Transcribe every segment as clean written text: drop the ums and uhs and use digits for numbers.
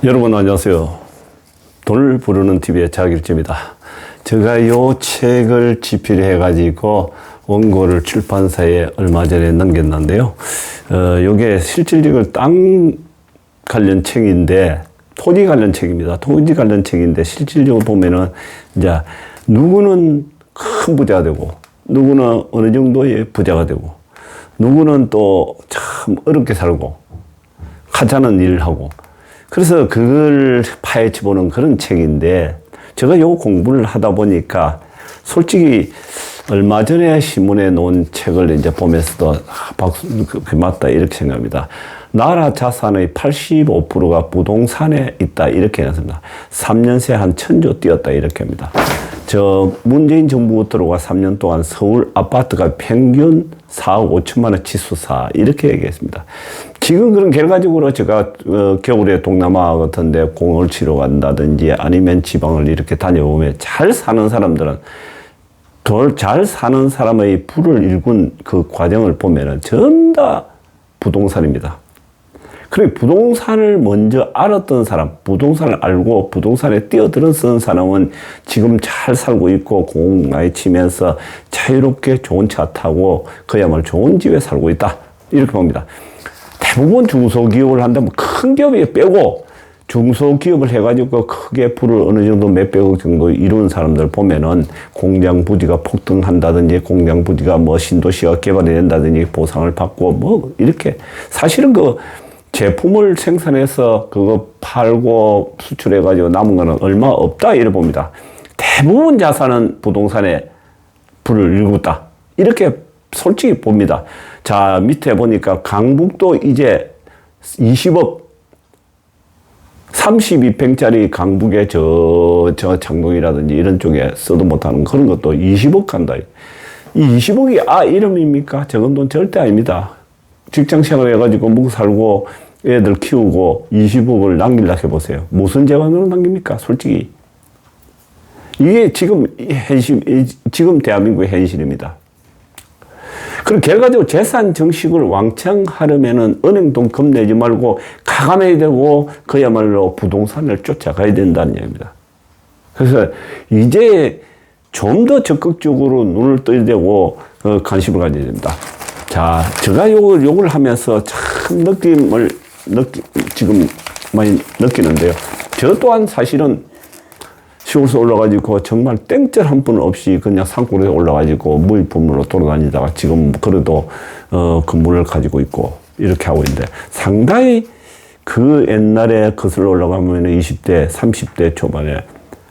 여러분 안녕하세요. 돈을 부르는 TV의 자길재입니다. 제가 요 책을 집필해 가지고 원고를 출판사에 얼마 전에 넘겼는데요. 요게 실질적으로 땅 관련 책인데 토지 관련 책입니다. 토지 관련 책인데 실질적으로 보면은 이제 누구는 큰 부자가 되고 누구는 어느 정도의 부자가 되고 누구는 또 참 어렵게 살고 하찮은 일을 하고 그래서 그걸 파헤쳐 보는 그런 책인데 제가 요 공부를 하다 보니까 솔직히 얼마 전에 신문에 놓은 책을 이제 보면서도 맞다 이렇게 생각합니다. 나라 자산의 85%가 부동산에 있다 이렇게 했습니다. 3년 새 한 1,000조 뛰었다 이렇게 합니다. 저 문재인 정부 들어와 3년 동안 서울 아파트가 평균 4억 5천만 원 치수사 이렇게 얘기했습니다. 지금 그런 결과적으로 제가 겨울에 동남아 같은 데 공을 치러 간다든지 아니면 지방을 이렇게 다녀보면 잘 사는 사람들은 잘 사는 사람의 부를 일군 그 과정을 보면은 전부 다 부동산입니다. 그리고 부동산을 먼저 알았던 사람, 부동산을 알고 부동산에 뛰어들었던 사람은 지금 잘 살고 있고 공 많이 치면서 자유롭게 좋은 차 타고 그야말로 좋은 집에 살고 있다. 이렇게 봅니다. 대부분 중소기업을 한다면 큰 기업이 빼고 중소기업을 해가지고 크게 부를 어느 정도 몇백억 정도 이룬 사람들 보면은 공장 부지가 폭등한다든지 공장 부지가 뭐 신도시가 개발이 된다든지 보상을 받고 뭐 이렇게 사실은 그 제품을 생산해서 그거 팔고 수출해가지고 남은 거는 얼마 없다 이래 봅니다. 대부분 자산은 부동산에 불을 일궜다. 이렇게 솔직히 봅니다. 자, 밑에 보니까 강북도 이제 20억 32평짜리 강북에 저 창동이라든지 이런 쪽에 써도 못하는 그런 것도 20억 간다. 이 20억이 이름입니까? 적은 돈 절대 아닙니다. 직장 생활 해가지고 먹고 살고 애들 키우고 20억을 남기려고 해보세요. 무슨 재반으로 남깁니까? 솔직히. 이게 지금 지금 대한민국의 현실입니다. 그리고 결과적으로 재산 증식을 왕창 하려면은 은행돈 겁내지 말고 가감해야 되고 그야말로 부동산을 쫓아가야 된다는 얘기입니다. 그래서 이제 좀 더 적극적으로 눈을 떠야 되고 관심을 가져야 됩니다. 자, 제가 요걸 하면서 참 지금 많이 느끼는데요. 저 또한 사실은 시골에서 올라가지고 정말 땡볕 한 푼 없이 그냥 산골에 올라가지고 무일푼으로 돌아다니다가 지금 그래도 건물을 가지고 있고 이렇게 하고 있는데 상당히 그 옛날에 거슬러 올라가면 20대, 30대 초반에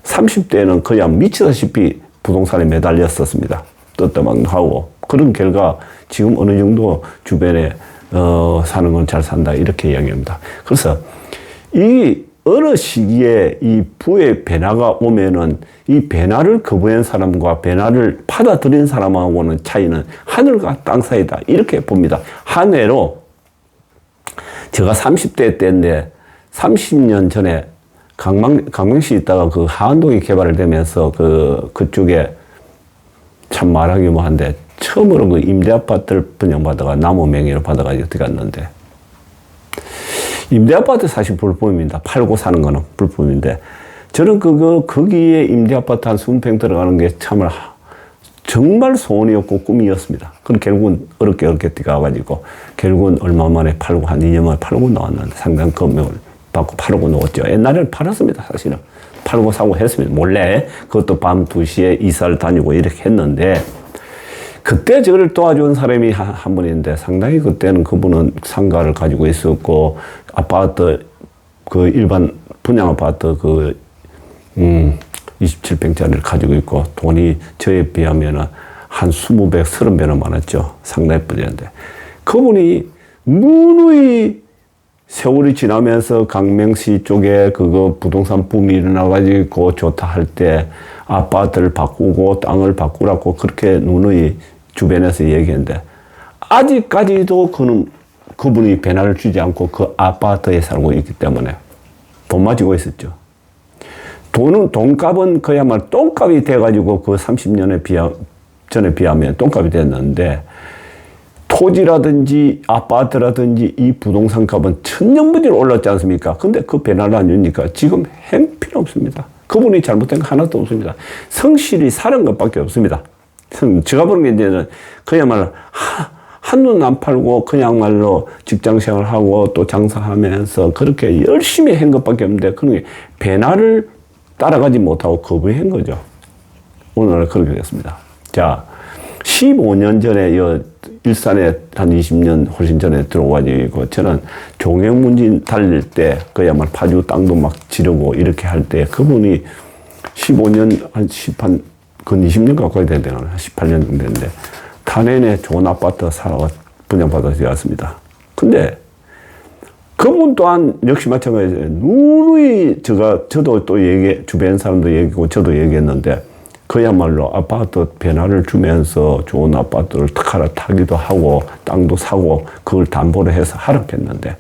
30대는 그냥 미치다시피 부동산에 매달렸었습니다. 떴다막하고 그런 결과 지금 어느 정도 주변에 사는 건 잘 산다 이렇게 이야기합니다. 그래서 이 어느 시기에 이 부의 변화가 오면은 이 변화를 거부한 사람과 변화를 받아들인 사람하고는 차이는 하늘과 땅 사이다 이렇게 봅니다. 한 해로 제가 30대 때인데 30년 전에 강명시에 있다가 그 하안동이 개발되면서 그쪽에 참 말하기 뭐한데 처음으로 그 임대아파트를 분양받아가 나무 명의로 받아가지고 들어갔는데 임대아파트 사실 불법입니다. 팔고 사는 거는 불법인데 저는 거기에 임대아파트 한 20평 들어가는 게 참을 정말 소원이었고 꿈이었습니다. 그럼 결국은 어렵게 들어가가지고 결국은 얼마 만에 팔고 한 2년 만에 팔고 나왔는데 상당한 금액을 받고 팔고 나왔죠. 옛날에는 팔았습니다. 사실은. 팔고 사고 했습니다. 몰래 그것도 밤 2시에 이사를 다니고 이렇게 했는데 그때 저를 도와준 사람이 한 분인데 상당히 그때는 그분은 상가를 가지고 있었고 아파트 그 일반 분양 아파트 27평짜리를 가지고 있고 돈이 저에 비하면은 한 20배, 30배는 많았죠. 상당히 뿌리는데 그분이 누누이 세월이 지나면서 강명시 쪽에 그거 부동산 붐이 일어나가지고 좋다 할 때 아파트를 바꾸고 땅을 바꾸라고 그렇게 누누이 주변에서 얘기했는데 아직까지도 그분이 변화를 주지 않고 그 아파트에 살고 있기 때문에 돈 맞이고 있었죠. 돈값은 그야말로 똥값이 돼가지고 그 30년에 전에 비하면 똥값이 됐는데 토지라든지 아파트라든지 이 부동산 값은 천년부지로 올랐지 않습니까? 근데 그 변화를 안 주니까 지금 형편없습니다. 그분이 잘못된 거 하나도 없습니다. 성실히 사는 것밖에 없습니다. 제가 보는 게 이제는 그야말로 한눈 안 팔고 그냥말로 직장 생활하고 또 장사하면서 그렇게 열심히 한 것밖에 없는데 그런 게 변화를 따라가지 못하고 거부한 거죠. 오늘날 그렇게 됐습니다. 자, 15년 전에 일산에 한 20년 훨씬 전에 들어와가지고 저는 종횡문진 달릴 때 그야말로 파주 땅도 막 지르고 이렇게 할 때 그분이 15년 근 20년 가까이 되네요. 18년 정도 됐는데 탄해에 좋은 아파트 사러 분양받아서 왔습니다. 근데 그분 또한 역시 마찬가지예요. 누누이 저도 또 주변 사람도 얘기고 저도 얘기했는데 그야말로 아파트 변화를 주면서 좋은 아파트를 갈아타기도 하고 땅도 사고 그걸 담보로 해서 하락했는데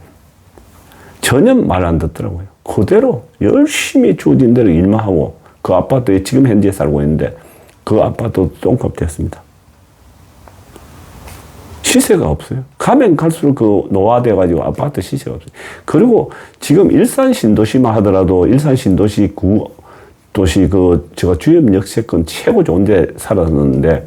전혀 말 안 듣더라고요. 그대로 열심히 주어진 대로 일만 하고 그 아파트에 지금 현재 살고 있는데 그 아파트도 똥값 됐습니다. 시세가 없어요. 가면 갈수록 그 노화돼가지고 아파트 시세가 없어요. 그리고 지금 일산 신도시만 하더라도 일산 신도시 도시 제가 주염 역세권 최고 좋은 데 살았는데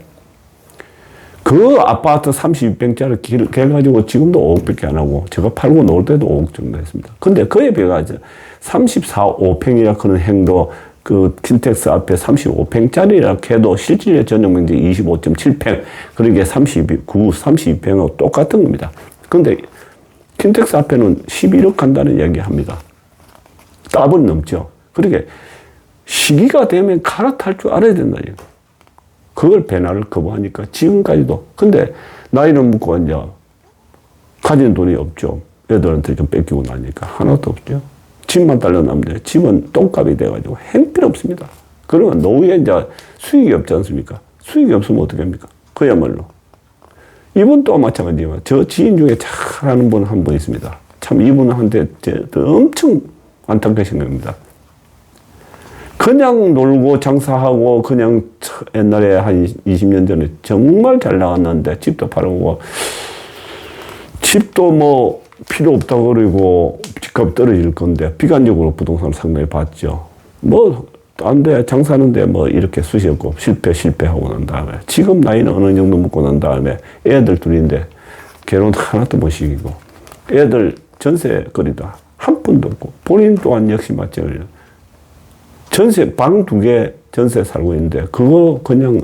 그 아파트 32평짜리 개가지고 지금도 5억밖에 안 하고 제가 팔고 놀 때도 5억 정도 했습니다. 근데 그에 비해서 34, 5평이라 그런 행도 그 킨텍스 앞에 35평짜리라 해도 실질의 전용 면적 25.7평 그러게 32평하고 똑같은 겁니다. 근데 킨텍스 앞에는 11억 한다는 이야기 합니다. 답은 넘죠. 그러게 시기가 되면 갈아탈 줄 알아야 된다니까. 그걸 변화를 거부하니까 지금까지도. 근데 나이는 먹고 이제 가진 돈이 없죠. 애들한테 좀 뺏기고 나니까 하나도 없죠. 집만 딸려나면 집은 똥값이 돼가지고 형편없습니다. 그러면 노후에 이제 수익이 없지 않습니까? 수익이 없으면 어떻게 합니까? 그야말로. 이분 또 마찬가지지만 저 지인 중에 잘하는 분 한 분 있습니다. 참 이분한테 엄청 안타깝게 겁니다. 그냥 놀고 장사하고 그냥 옛날에 한 20년 전에 정말 잘 나왔는데 집도 팔고 집도 뭐 필요 없다고 그러고 집값 떨어질 건데 비관적으로 부동산을 상당히 봤죠. 뭐 안 돼 장사하는데 뭐 이렇게 수시없고 실패하고 난 다음에 지금 나이는 어느 정도 먹고 난 다음에 애들 둘인데 결혼 하나도 못 시키고 애들 전세거리다 한 푼도 없고 본인 또한 역시 마찬가지예요. 전세 방 2개 전세 살고 있는데 그거 그냥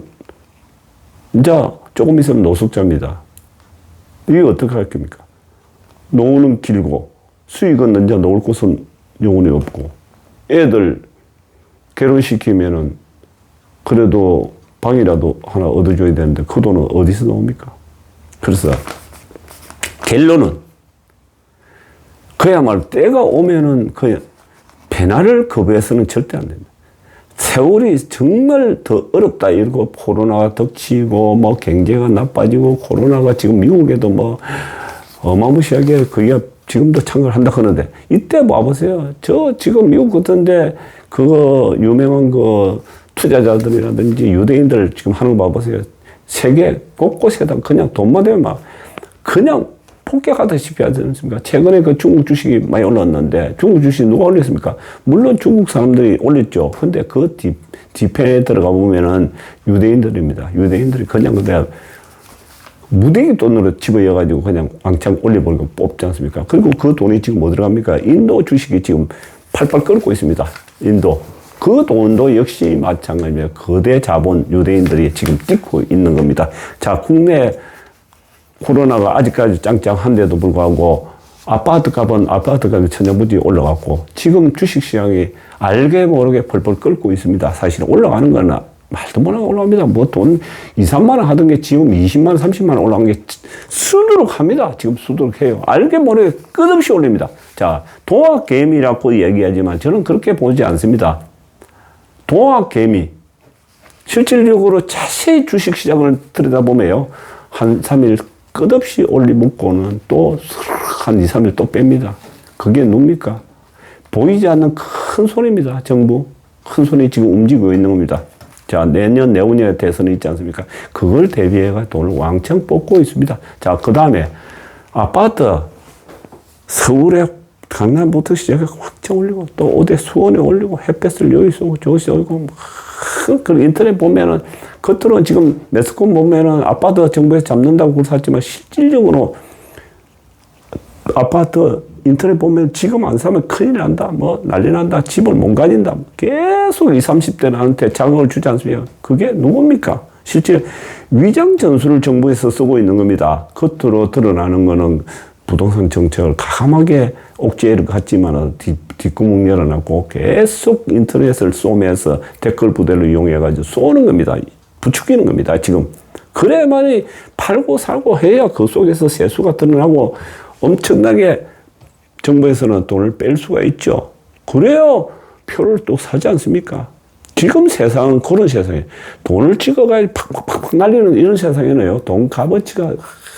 이제 조금 있으면 노숙자입니다. 이게 어떻게 할 겁니까? 노후는 길고 수익은 이제 놓을 곳은 영원히 없고 애들 결혼시키면은 그래도 방이라도 하나 얻어줘야 되는데 그 돈은 어디서 나옵니까? 그래서 결론은 그야말로 때가 오면은 그냥 변화를 거부해서는 절대 안 됩니다. 세월이 정말 더 어렵다 이러고 코로나가 덮치고 뭐 경제가 나빠지고 코로나가 지금 미국에도 뭐 어마무시하게 그게 지금도 창궐 한다 그러는데 이때 봐보세요. 저 지금 미국 같은데 그거 유명한 그 투자자들이라든지 유대인들 지금 하는 거 봐보세요. 세계 곳곳에다 그냥 돈만 되면 막 그냥 폭격하다시피 하지 않습니까? 최근에 그 중국 주식이 많이 올랐는데 중국 주식 누가 올렸습니까? 물론 중국 사람들이 올렸죠. 근데 그 뒤편에 들어가 보면은 유대인들입니다. 유대인들이 그냥 무대기 돈으로 집어여가지고 그냥 왕창 올려버리고 뽑지 않습니까? 그리고 그 돈이 지금 뭐 들어갑니까? 인도 주식이 지금 팔팔 끓고 있습니다. 인도. 그 돈도 역시 마찬가지입니다. 거대 자본 유대인들이 지금 뜯고 있는 겁니다. 자, 국내 코로나가 아직까지 짱짱한데도 불구하고 아파트 값이 천정부지 올라갔고 지금 주식시장이 알게 모르게 펄펄 끓고 있습니다. 사실은 올라가는 거는 말도 못하고 올라갑니다. 뭐 돈 2, 3만 원 하던 게 지금 20만 원, 30만 원 올라간 게 수두룩 합니다. 지금 수두룩 해요. 알게 모르게 끝없이 올립니다. 자, 동학개미라고 얘기하지만 저는 그렇게 보지 않습니다. 동학개미. 실질적으로 자세히 주식시장을 들여다보면요. 한 3일 끝없이 올리먹고는 또 한 2, 3일 또 뺍니다. 그게 뭡니까? 보이지 않는 큰 손입니다. 정부. 큰 손이 지금 움직이고 있는 겁니다. 자, 내년, 내후년에 대선이 있지 않습니까? 그걸 대비해가 돈을 왕창 뽑고 있습니다. 자, 그 다음에 아파트 서울에 강남부터 시작해서 확장 올리고 또 어디 수원에 올리고 햇볕을 여기 쏘고 저기 쏘고 그 인터넷 보면은 겉으로는 지금 매스컴 보면은 아파트 정부에서 잡는다고 그걸 샀지만 실질적으로 아파트 인터넷 보면 지금 안 사면 큰일 난다. 뭐 난리 난다. 집을 못 가진다. 계속 20, 30대한테 자극을 주지 않습니까? 그게 누굽니까? 실제 위장 전술을 정부에서 쓰고 있는 겁니다. 겉으로 드러나는 거는 부동산 정책을 가감하게 옥죄를 갔지만은 뒷구멍 열어놨고 계속 인터넷을 쏘면서 댓글 부대를 이용해가지고 쏘는 겁니다. 부추기는 겁니다. 지금. 그래야만이 팔고 살고 해야 그 속에서 세수가 드러나고 엄청나게 정부에서는 돈을 뺄 수가 있죠. 그래야 표를 또 사지 않습니까? 지금 세상은 그런 세상이에요. 돈을 찍어가지고 팍팍팍 날리는 이런 세상에는요, 돈 값어치가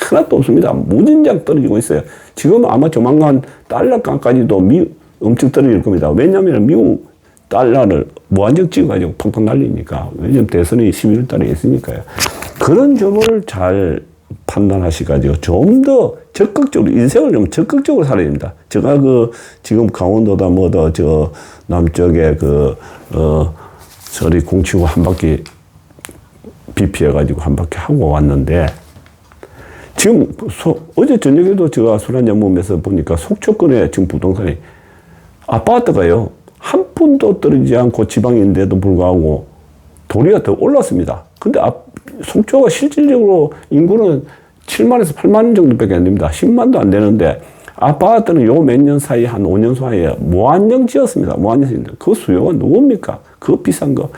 하나도 없습니다. 무진장 떨어지고 있어요. 지금 아마 조만간 달러값까지도 엄청 떨어질 겁니다. 왜냐하면 미국 달러를 무한정 찍어가지고 팍팍 날리니까. 왜냐면 대선이 11월 달에 있으니까요. 그런 점을 잘 판단하시가지고 좀 더 적극적으로, 인생을 좀 적극적으로 살아야 됩니다. 제가 지금 강원도다 뭐다 남쪽에 저리 공치고 한 바퀴 비피해가지고 한 바퀴 하고 왔는데, 지금 어제 저녁에도 제가 술 한잔 먹으면서 보니까 속초권에 지금 부동산이 아파트가요, 한 푼도 떨어지지 않고 지방인데도 불구하고 도리가 더 올랐습니다. 근데 속초가 실질적으로 인구는 7만에서 8만 정도밖에 안 됩니다. 10만도 안 되는데 아파트는 요 몇 년 사이, 한 5년 사이에 무한정 지었습니다. 무한정 지었는데 그 수요가 누굽니까? 그 비싼 거.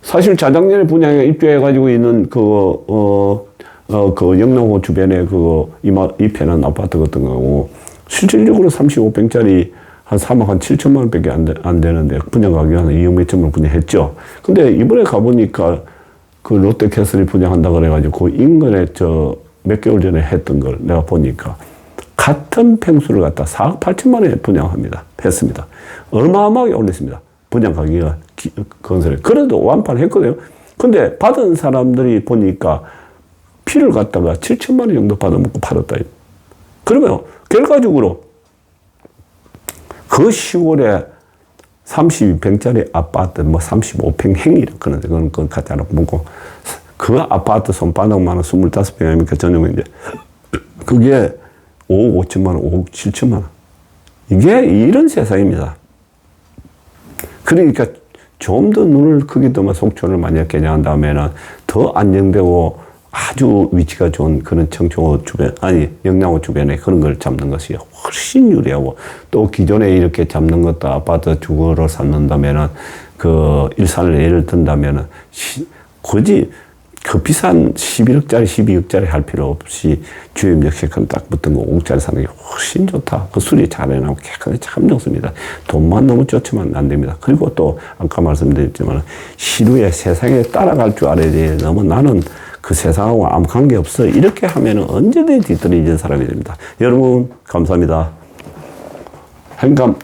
사실 자작년에 분양에 입주해가지고 있는 영랑호 주변에 입해는 아파트 같은 거고, 실질적으로 35평짜리 한 3억 한 7천만 원밖에 안 되는데 분양 가격이 한 2억 몇 천만 원 분양했죠. 근데 이번에 가보니까 그 롯데캐슬이 분양한다 그래가지고 그 인근에 몇 개월 전에 했던 걸 내가 보니까 같은 평수를 갖다 4억 8천만 원에 했습니다. 어마어마하게 올렸습니다. 분양 가격이 건설에. 그래도 완판했거든요. 근데 받은 사람들이 보니까 피를 갖다가 7천만 원 정도 받아먹고 팔았다. 그러면 결과적으로 그 시골에 32평짜리 아파트, 35평 행이라 그러는데, 그건 갖다 놓고, 그 아파트 손바닥만한 25평이니까 전용인데, 그게 5억 5천만 원, 5억 7천만 원. 이게 이런 세상입니다. 그러니까 좀 더 눈을 크게 뜨면 속초를 만약 개장한 다음에는 더 안정되고 아주 위치가 좋은 그런 청초 주변, 영랑호 주변에 그런 걸 잡는 것이 훨씬 유리하고, 또 기존에 이렇게 잡는 것도 아파트 주거로 삼는다면은, 일산을 예를 든다면은, 굳이 그 비싼 11억짜리, 12억짜리 할 필요 없이 주임역 세컨 딱 붙은 거 5억짜리 사는 게 훨씬 좋다. 그 수리 잘 해나고 깨끗하게 참 좋습니다. 돈만 너무 쫓으면 안 됩니다. 그리고 또 아까 말씀드렸지만 시루에 세상에 따라갈 줄 알아야 돼. 너무 나는 그 세상하고 아무 관계없어. 이렇게 하면 언제든지 뒤떨어지는 사람이 됩니다. 여러분, 감사합니다. 행감,